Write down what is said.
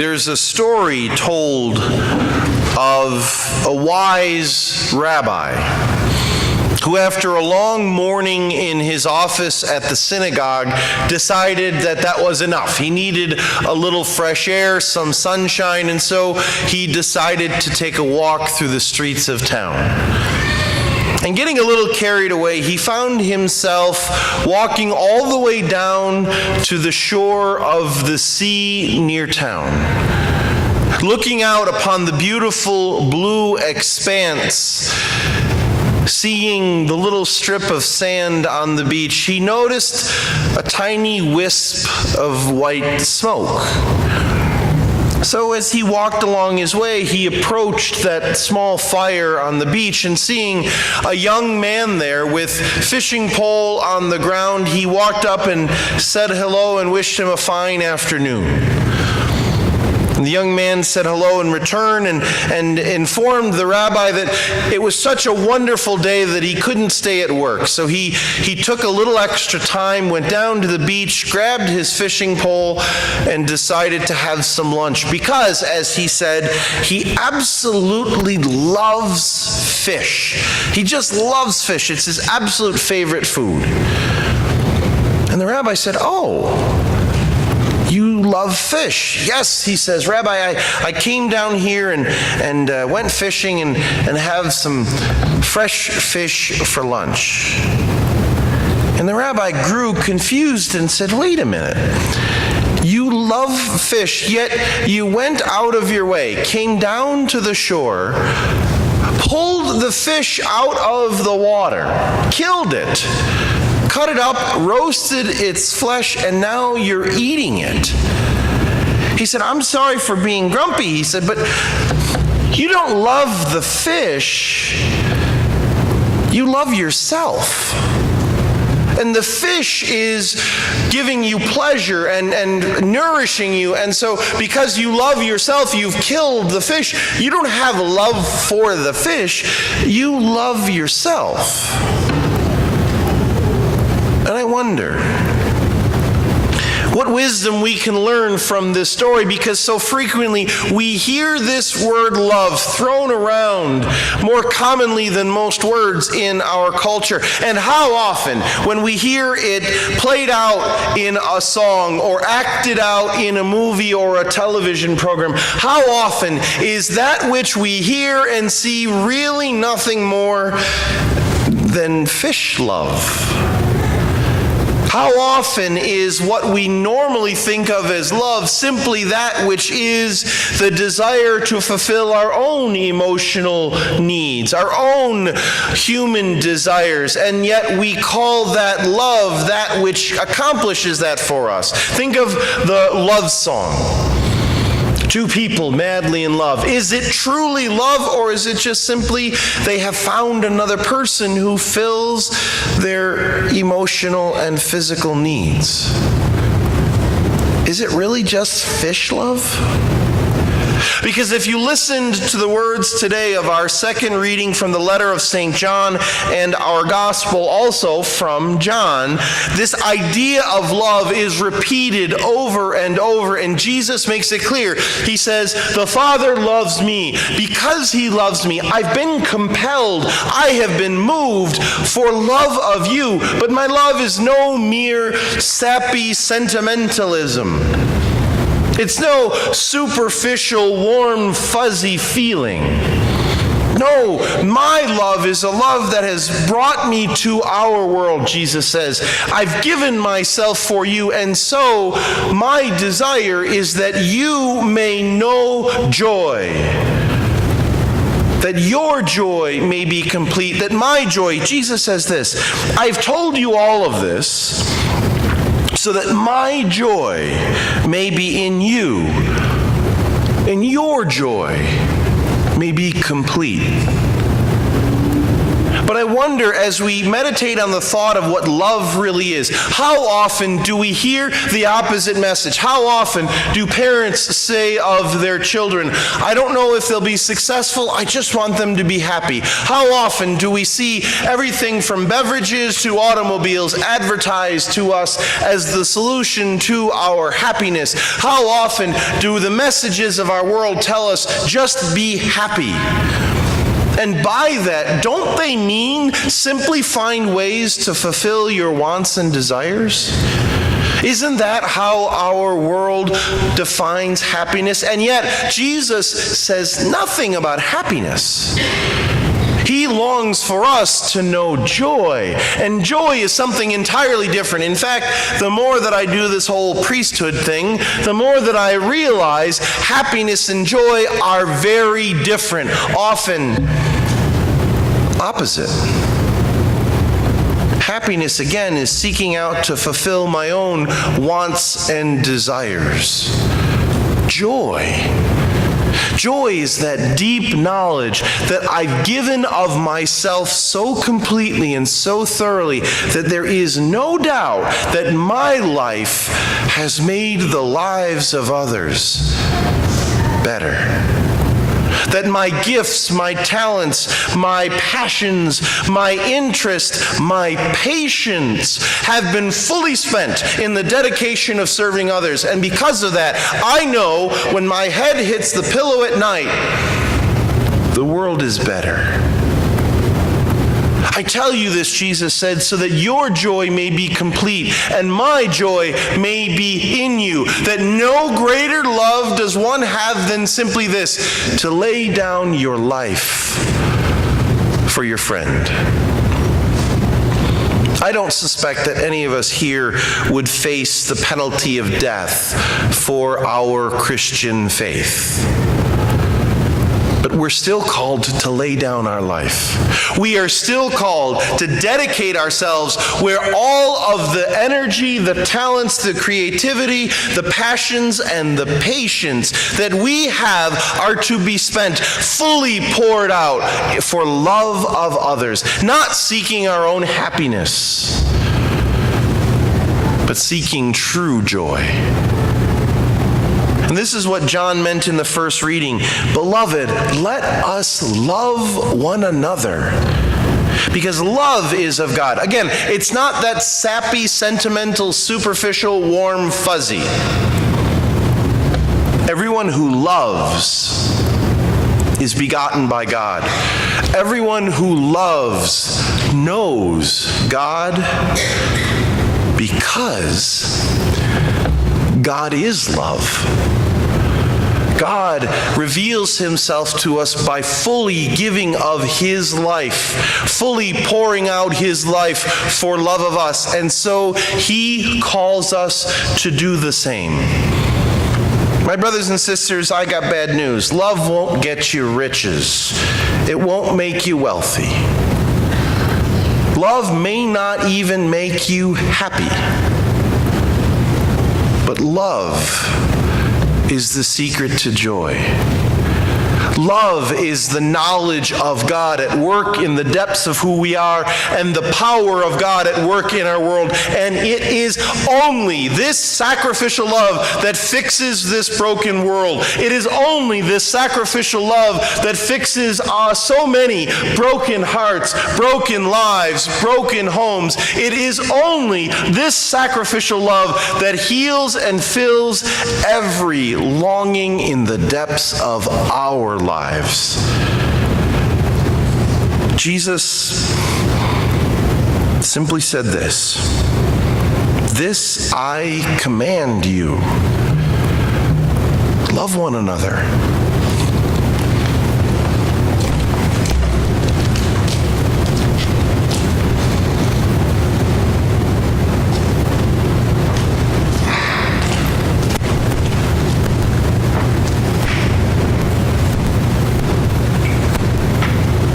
There's a story told of a wise rabbi who, after a long morning in his office at the synagogue, decided that was enough. He needed a little fresh air, some sunshine, and so he decided to take a walk through the streets of town. And getting a little carried away, he found himself walking all the way down to the shore of the sea near town, looking out upon the beautiful blue expanse. Seeing the little strip of sand on the beach, he noticed a tiny wisp of white smoke. So as he walked along his way, he approached that small fire on the beach, and seeing a young man there with fishing pole on the ground, he walked up and said hello and wished him a fine afternoon. The young man said hello in return and informed the rabbi that it was such a wonderful day that he couldn't stay at work. So he took a little extra time, went down to the beach, grabbed his fishing pole, and decided to have some lunch because, as he said, he absolutely loves fish. He just loves fish. It's his absolute favorite food. And the rabbi said, "Oh, you love fish?" "Yes," he says, "Rabbi, I came down here and went fishing and have some fresh fish for lunch." And the rabbi grew confused and said, "Wait a minute. You love fish, yet you went out of your way, came down to the shore, pulled the fish out of the water, killed it, cut it up, roasted its flesh, and now you're eating it." He said, "I'm sorry for being grumpy," he said, "but you don't love the fish, you love yourself. And the fish is giving you pleasure and nourishing you, and so because you love yourself, you've killed the fish. You don't have love for the fish, you love yourself." And I wonder what wisdom we can learn from this story, because so frequently we hear this word love thrown around more commonly than most words in our culture. And how often, when we hear it played out in a song or acted out in a movie or a television program, how often is that which we hear and see really nothing more than fish love? How often is what we normally think of as love simply that which is the desire to fulfill our own emotional needs, our own human desires, and yet we call that love, that which accomplishes that for us? Think of the love song. Two people madly in love. Is it truly love, or is it just simply they have found another person who fills their emotional and physical needs? Is it really just fish love? Because if you listened to the words today of our second reading from the letter of St. John and our gospel also from John, this idea of love is repeated over and over, and Jesus makes it clear. He says, "The Father loves me. Because he loves me, I've been compelled, I have been moved for love of you. But my love is no mere sappy sentimentalism. It's no superficial, warm, fuzzy feeling. No, my love is a love that has brought me to our world," Jesus says. "I've given myself for you, and so my desire is that you may know joy, that your joy may be complete, that my joy," Jesus says this, "I've told you all of this so that my joy may be in you, and your joy may be complete." But I wonder, as we meditate on the thought of what love really is, how often do we hear the opposite message? How often do parents say of their children, I don't know if they'll be successful, I just want them to be happy? How often do we see everything from beverages to automobiles advertised to us as the solution to our happiness? How often do the messages of our world tell us, just be happy? And by that, don't they mean simply find ways to fulfill your wants and desires? Isn't that how our world defines happiness? And yet, Jesus says nothing about happiness. He longs for us to know joy, and joy is something entirely different. In fact, the more that I do this whole priesthood thing, the more that I realize happiness and joy are very different, often opposite. Happiness, again, is seeking out to fulfill my own wants and desires. Joy is that deep knowledge that I've given of myself so completely and so thoroughly that there is no doubt that my life has made the lives of others better. That my gifts, my talents, my passions, my interest, my patience have been fully spent in the dedication of serving others. And because of that, I know when my head hits the pillow at night, the world is better. I tell you this, Jesus said, so that your joy may be complete and my joy may be in you. That no greater love does one have than simply this, to lay down your life for your friend. I don't suspect that any of us here would face the penalty of death for our Christian faith. But we're still called to lay down our life. We are still called to dedicate ourselves where all of the energy, the talents, the creativity, the passions, and the patience that we have are to be spent fully poured out for love of others, not seeking our own happiness, but seeking true joy. And this is what John meant in the first reading. Beloved, let us love one another, because love is of God. Again, it's not that sappy, sentimental, superficial, warm, fuzzy. Everyone who loves is begotten by God. Everyone who loves knows God, because God is love. God reveals himself to us by fully giving of his life, fully pouring out his life for love of us. And so he calls us to do the same. My brothers and sisters, I got bad news. Love won't get you riches. It won't make you wealthy. Love may not even make you happy. But love is the secret to joy. Love is the knowledge of God at work in the depths of who we are and the power of God at work in our world. And it is only this sacrificial love that fixes this broken world. It is only this sacrificial love that fixes so many broken hearts, broken lives, broken homes. It is only this sacrificial love that heals and fills every longing in the depths of our lives. Jesus simply said this I command you, love one another.